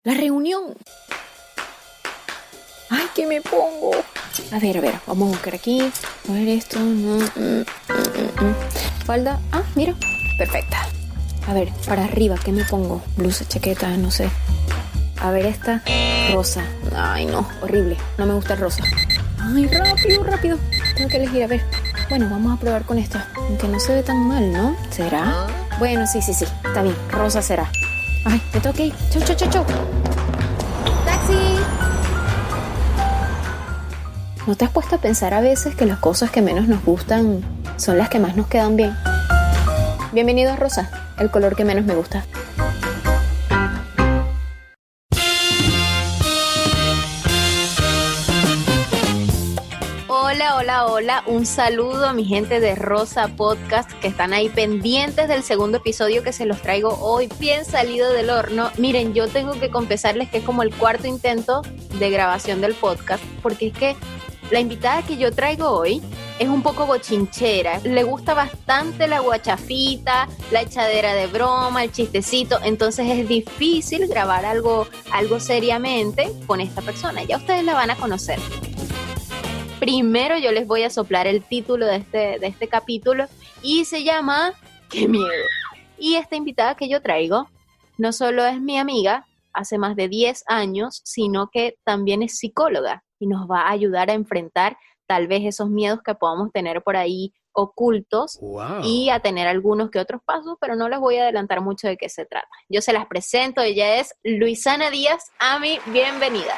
La reunión. Ay, ¿qué me pongo? A ver, vamos a buscar aquí. A ver esto. Falda. Ah, mira. Perfecta. A ver, para arriba, ¿qué me pongo? Blusa, chaqueta, no sé. A ver esta. Rosa. Ay, no, horrible. No me gusta el rosa. Ay, rápido. Tengo que elegir, a ver. Bueno, vamos a probar con esta. Aunque no se ve tan mal, ¿no? ¿Será? Bueno, sí. Está bien. Rosa será. Ay, me tengo que ir. Chau. ¡Taxi! ¿No te has puesto a pensar a veces que las cosas que menos nos gustan son las que más nos quedan bien? Bienvenido a rosa, el color que menos me gusta. Hola, un saludo a mi gente de Rosa Podcast que están ahí pendientes del segundo episodio que se los traigo hoy bien salido del horno. Miren, yo tengo que confesarles que es como el cuarto intento de grabación del podcast, porque es que la invitada que yo traigo hoy es un poco bochinchera, le gusta bastante la guachafita, la echadera de broma, el chistecito, entonces es difícil grabar algo seriamente con esta persona, ya ustedes la van a conocer. Primero yo les voy a soplar el título de este capítulo y se llama ¡Qué miedo! Y esta invitada que yo traigo no solo es mi amiga hace más de 10 años, sino que también es psicóloga y nos va a ayudar a enfrentar tal vez esos miedos que podamos tener por ahí ocultos. Wow. Y a tener algunos que otros pasos, pero no les voy a adelantar mucho de qué se trata. Yo se las presento, ella es Luisana Díaz. Ami, bienvenida.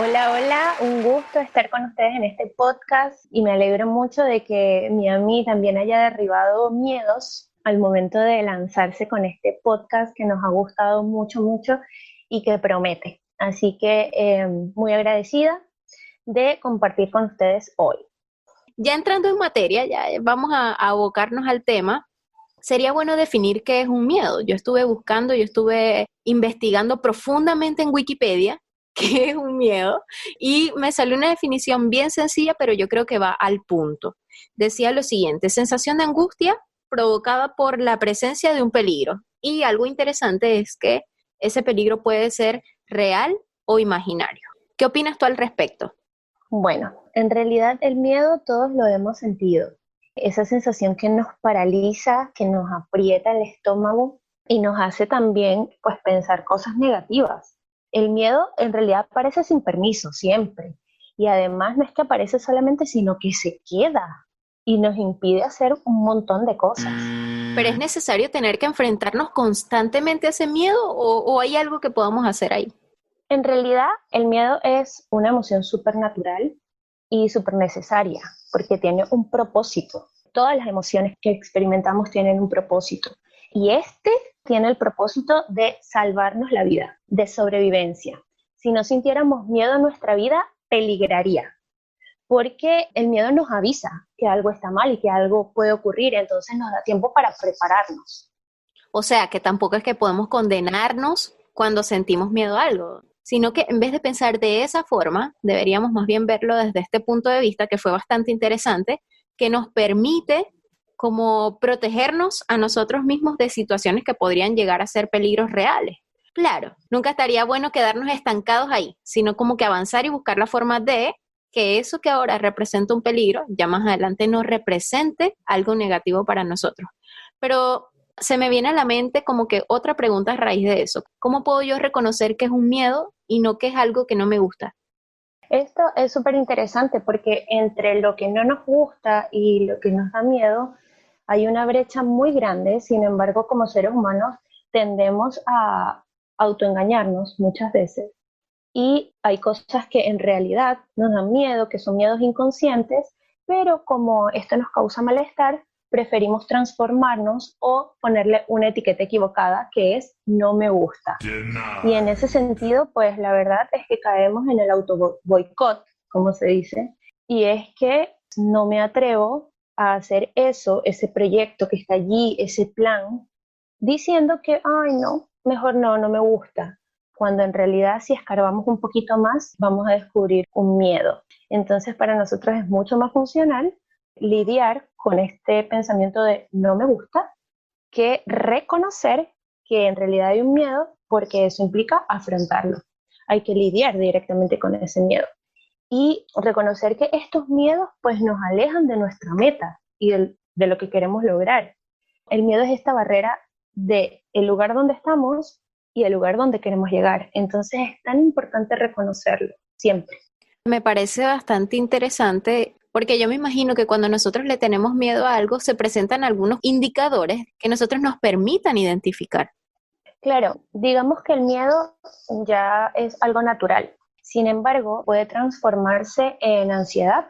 Hola, un gusto estar con ustedes en este podcast y me alegro mucho de que mi amiga también haya derribado miedos al momento de lanzarse con este podcast que nos ha gustado mucho y que promete. Así que muy agradecida de compartir con ustedes hoy. Ya entrando en materia, ya vamos a abocarnos al tema. Sería bueno definir qué es un miedo. Yo estuve investigando profundamente en Wikipedia qué es un miedo y me salió una definición bien sencilla, pero yo creo que va al punto. Decía lo siguiente: sensación de angustia provocada por la presencia de un peligro. Y algo interesante es que ese peligro puede ser real o imaginario. ¿Qué opinas tú al respecto? Bueno, en realidad el miedo todos lo hemos sentido. Esa sensación que nos paraliza, que nos aprieta el estómago y nos hace también pues pensar cosas negativas. El miedo en realidad aparece sin permiso, siempre. Y además no es que aparece solamente, sino que se queda y nos impide hacer un montón de cosas. ¿Pero es necesario tener que enfrentarnos constantemente a ese miedo o hay algo que podamos hacer ahí? En realidad, el miedo es una emoción súper natural y súper necesaria, porque tiene un propósito. Todas las emociones que experimentamos tienen un propósito. Y este tiene el propósito de salvarnos la vida, de sobrevivencia. Si no sintiéramos miedo en nuestra vida, peligraría. Porque el miedo nos avisa que algo está mal y que algo puede ocurrir, entonces nos da tiempo para prepararnos. O sea, que tampoco es que podemos condenarnos cuando sentimos miedo a algo, sino que en vez de pensar de esa forma, deberíamos más bien verlo desde este punto de vista, que fue bastante interesante, que nos permite como protegernos a nosotros mismos de situaciones que podrían llegar a ser peligros reales. Claro, nunca estaría bueno quedarnos estancados ahí, sino como que avanzar y buscar la forma de que eso que ahora representa un peligro, ya más adelante no represente algo negativo para nosotros. Pero se me viene a la mente como que otra pregunta a raíz de eso. ¿Cómo puedo yo reconocer que es un miedo y no que es algo que no me gusta? Esto es súper interesante porque entre lo que no nos gusta y lo que nos da miedo hay una brecha muy grande. Sin embargo, como seres humanos tendemos a autoengañarnos muchas veces y hay cosas que en realidad nos dan miedo, que son miedos inconscientes, pero como esto nos causa malestar, preferimos transformarnos o ponerle una etiqueta equivocada que es no me gusta. Y en ese sentido, pues la verdad es que caemos en el auto boicot, como se dice, y es que no me atrevo a hacer eso, ese proyecto que está allí, ese plan, diciendo que, ay no, mejor no me gusta, cuando en realidad si escarbamos un poquito más vamos a descubrir un miedo. Entonces para nosotros es mucho más funcional lidiar con este pensamiento de no me gusta que reconocer que en realidad hay un miedo porque eso implica afrontarlo. Hay que lidiar directamente con ese miedo y reconocer que estos miedos pues nos alejan de nuestra meta y de lo que queremos lograr. El miedo es esta barrera de el lugar donde estamos y el lugar donde queremos llegar. Entonces es tan importante reconocerlo siempre. Me parece bastante interesante porque yo me imagino que cuando nosotros le tenemos miedo a algo, se presentan algunos indicadores que nosotros nos permitan identificar. Claro, digamos que el miedo ya es algo natural. Sin embargo, puede transformarse en ansiedad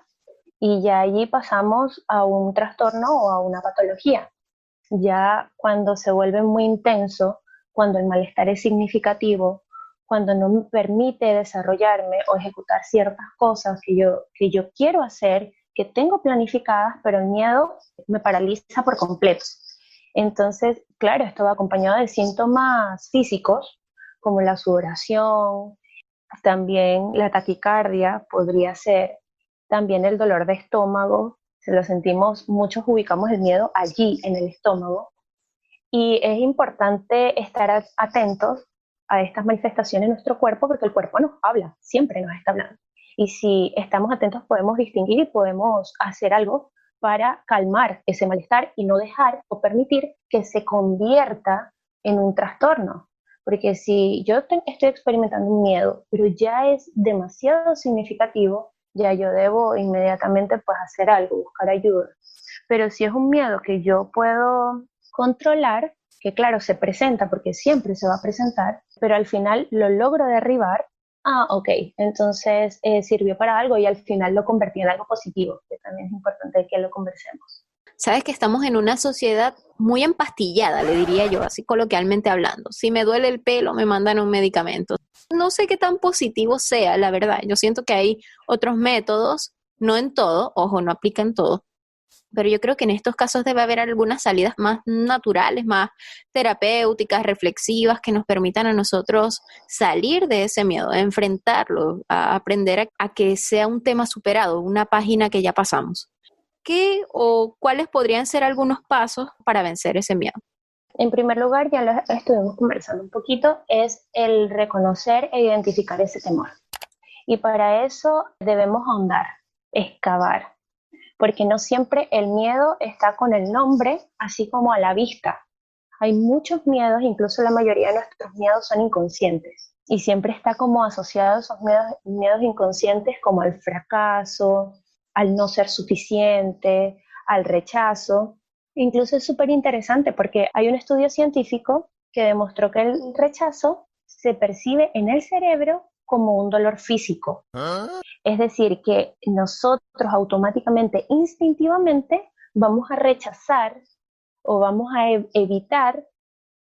y ya allí pasamos a un trastorno o a una patología. Ya cuando se vuelve muy intenso, cuando el malestar es significativo, cuando no me permite desarrollarme o ejecutar ciertas cosas que yo quiero hacer, que tengo planificadas, pero el miedo me paraliza por completo. Entonces, claro, esto va acompañado de síntomas físicos como la sudoración, también la taquicardia podría ser, también el dolor de estómago, se lo sentimos, muchos ubicamos el miedo allí en el estómago y es importante estar atentos a estas manifestaciones en nuestro cuerpo porque el cuerpo nos habla, siempre nos está hablando. Y si estamos atentos podemos distinguir y podemos hacer algo para calmar ese malestar y no dejar o permitir que se convierta en un trastorno. Porque si yo estoy experimentando un miedo, pero ya es demasiado significativo, ya yo debo inmediatamente pues hacer algo, buscar ayuda. Pero si es un miedo que yo puedo controlar, que claro, se presenta porque siempre se va a presentar, pero al final lo logro derribar, ok, entonces sirvió para algo y al final lo convertí en algo positivo, que también es importante que lo conversemos. Sabes que estamos en una sociedad muy empastillada, le diría yo, así coloquialmente hablando. Si me duele el pelo, me mandan un medicamento. No sé qué tan positivo sea, la verdad. Yo siento que hay otros métodos, no en todo, ojo, no aplica en todo, pero yo creo que en estos casos debe haber algunas salidas más naturales, más terapéuticas, reflexivas, que nos permitan a nosotros salir de ese miedo, a enfrentarlo, a aprender a que sea un tema superado, una página que ya pasamos. ¿Qué o cuáles podrían ser algunos pasos para vencer ese miedo? En primer lugar, ya lo estuvimos conversando un poquito, es el reconocer e identificar ese temor. Y para eso debemos ahondar, excavar, porque no siempre el miedo está con el nombre, así como a la vista. Hay muchos miedos, incluso la mayoría de nuestros miedos son inconscientes. Y siempre está como asociado a esos miedos inconscientes como al fracaso, al no ser suficiente, al rechazo. Incluso es súper interesante porque hay un estudio científico que demostró que el rechazo se percibe en el cerebro como un dolor físico. Es decir, que nosotros automáticamente, instintivamente, vamos a rechazar o vamos a evitar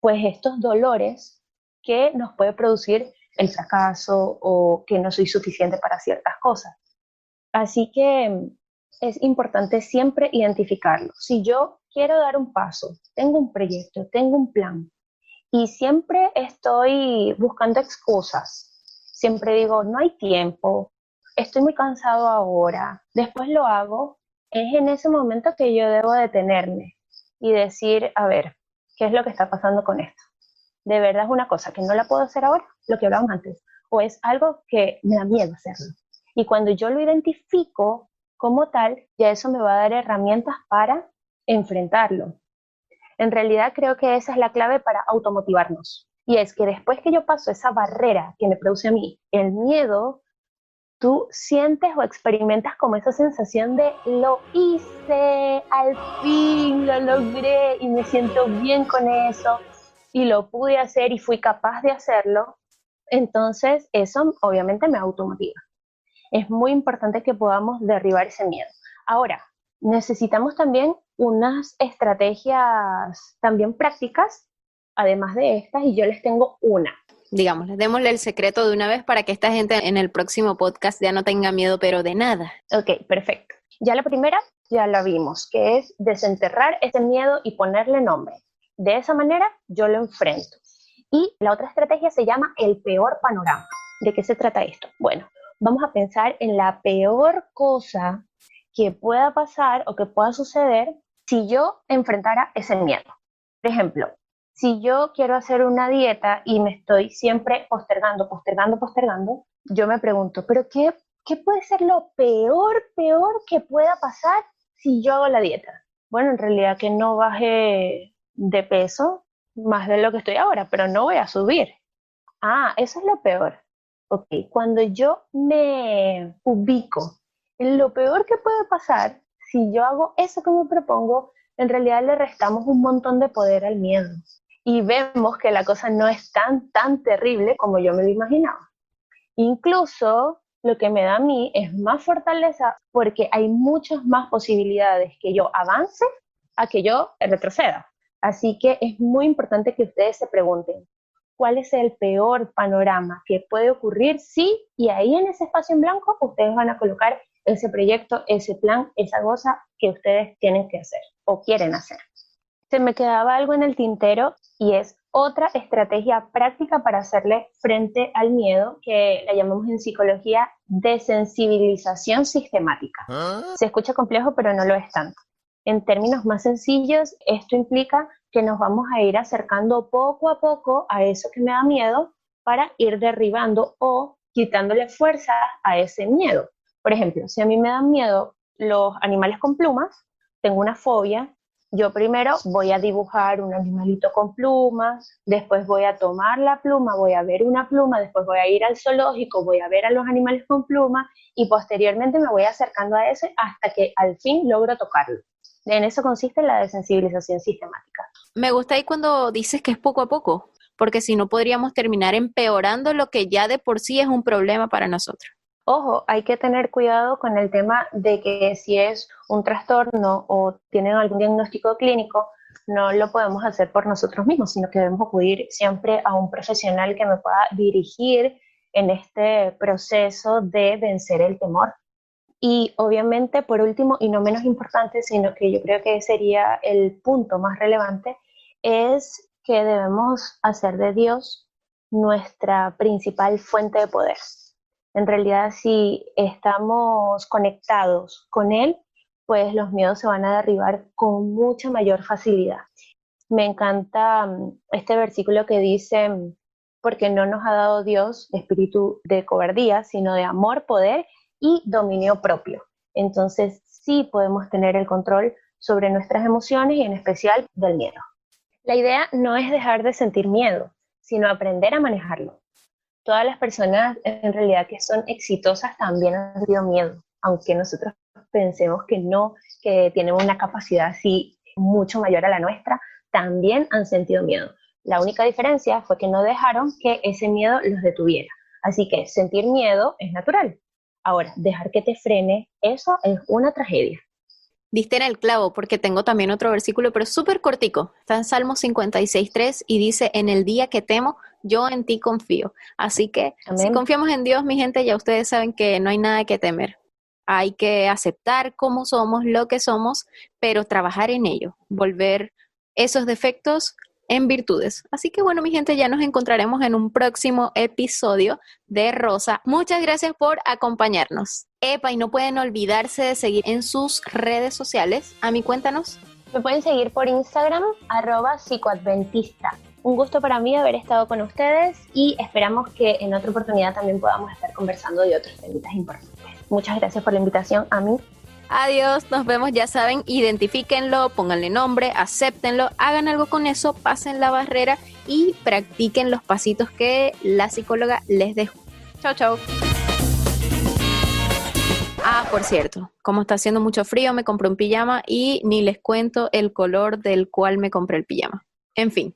pues estos dolores que nos puede producir el fracaso o que no soy suficiente para ciertas cosas. Así que es importante siempre identificarlo. Si yo quiero dar un paso, tengo un proyecto, tengo un plan y siempre estoy buscando excusas, siempre digo, no hay tiempo, estoy muy cansado ahora, después lo hago, es en ese momento que yo debo detenerme y decir, a ver, ¿qué es lo que está pasando con esto? ¿De verdad es una cosa que no la puedo hacer ahora, lo que hablábamos antes? ¿O es algo que me da miedo hacerlo? Y cuando yo lo identifico como tal, ya eso me va a dar herramientas para enfrentarlo. En realidad creo que esa es la clave para automotivarnos. Y es que después que yo paso esa barrera que me produce a mí el miedo, tú sientes o experimentas como esa sensación de lo hice, al fin lo logré y me siento bien con eso y lo pude hacer y fui capaz de hacerlo. Entonces eso obviamente me automotiva. Es muy importante que podamos derribar ese miedo. Ahora, necesitamos también unas estrategias también prácticas, además de estas, y yo les tengo una. Digamos, démosle el secreto de una vez para que esta gente en el próximo podcast ya no tenga miedo, pero de nada. Ok, perfecto. Ya la primera ya la vimos, que es desenterrar ese miedo y ponerle nombre. De esa manera yo lo enfrento. Y la otra estrategia se llama el peor panorama. ¿De qué se trata esto? Bueno, vamos a pensar en la peor cosa que pueda pasar o que pueda suceder si yo enfrentara ese miedo. Por ejemplo, Si yo quiero hacer una dieta y me estoy siempre postergando, yo me pregunto, ¿pero qué puede ser lo peor que pueda pasar si yo hago la dieta? Bueno, en realidad que no baje de peso más de lo que estoy ahora, pero no voy a subir. Ah, eso es lo peor. Ok, cuando yo me ubico en lo peor que puede pasar, si yo hago eso que me propongo, en realidad le restamos un montón de poder al miedo. Y vemos que la cosa no es tan terrible como yo me lo imaginaba. Incluso lo que me da a mí es más fortaleza porque hay muchas más posibilidades que yo avance a que yo retroceda. Así que es muy importante que ustedes se pregunten, ¿cuál es el peor panorama que puede ocurrir? Sí, y ahí en ese espacio en blanco ustedes van a colocar ese proyecto, ese plan, esa cosa que ustedes tienen que hacer o quieren hacer. Se me quedaba algo en el tintero y es otra estrategia práctica para hacerle frente al miedo que la llamamos en psicología desensibilización sistemática. Se escucha complejo, pero no lo es tanto. En términos más sencillos, esto implica que nos vamos a ir acercando poco a poco a eso que me da miedo para ir derribando o quitándole fuerza a ese miedo. Por ejemplo, si a mí me dan miedo los animales con plumas, tengo una fobia, yo primero voy a dibujar un animalito con plumas, después voy a tomar la pluma, voy a ver una pluma, después voy a ir al zoológico, voy a ver a los animales con plumas y posteriormente me voy acercando a ese hasta que al fin logro tocarlo. En eso consiste la desensibilización sistemática. Me gusta ahí cuando dices que es poco a poco, porque si no podríamos terminar empeorando lo que ya de por sí es un problema para nosotros. Ojo, hay que tener cuidado con el tema de que si es un trastorno o tienen algún diagnóstico clínico, no lo podemos hacer por nosotros mismos, sino que debemos acudir siempre a un profesional que me pueda dirigir en este proceso de vencer el temor. Y obviamente, por último, y no menos importante, sino que yo creo que sería el punto más relevante, es que debemos hacer de Dios nuestra principal fuente de poder. En realidad, si estamos conectados con Él, pues los miedos se van a derribar con mucha mayor facilidad. Me encanta este versículo que dice, porque no nos ha dado Dios espíritu de cobardía, sino de amor, poder y dominio propio. Entonces, sí podemos tener el control sobre nuestras emociones y en especial del miedo. La idea no es dejar de sentir miedo, sino aprender a manejarlo. Todas las personas en realidad que son exitosas también han tenido miedo, aunque nosotros pensemos que no, que tienen una capacidad así mucho mayor a la nuestra, también han sentido miedo. La única diferencia fue que no dejaron que ese miedo los detuviera. Así que sentir miedo es natural. Ahora, dejar que te frene, eso es una tragedia. Diste en el clavo, porque tengo también otro versículo, pero súper cortico. Está en Salmo 56:3 y dice, en el día que temo, yo en ti confío. Así que Amén. Si confiamos en Dios, mi gente, ya ustedes saben que no hay nada que temer. Hay que aceptar cómo somos, lo que somos, pero trabajar en ello, volver esos defectos en virtudes. Así que bueno, mi gente, ya nos encontraremos en un próximo episodio de Rosa. Muchas gracias por acompañarnos. Epa, y no pueden olvidarse de seguir en sus redes sociales. Ami, cuéntanos. Me pueden seguir por Instagram, @psicoadventista. Un gusto para mí haber estado con ustedes y esperamos que en otra oportunidad también podamos estar conversando de otros temas importantes. Muchas gracias por la invitación, Ami. Adiós, nos vemos, ya saben, identifíquenlo, pónganle nombre, acéptenlo, hagan algo con eso, pasen la barrera y practiquen los pasitos que la psicóloga les dejó. Chao, chao. Ah, por cierto, como está haciendo mucho frío, me compré un pijama y ni les cuento el color del cual me compré el pijama. En fin.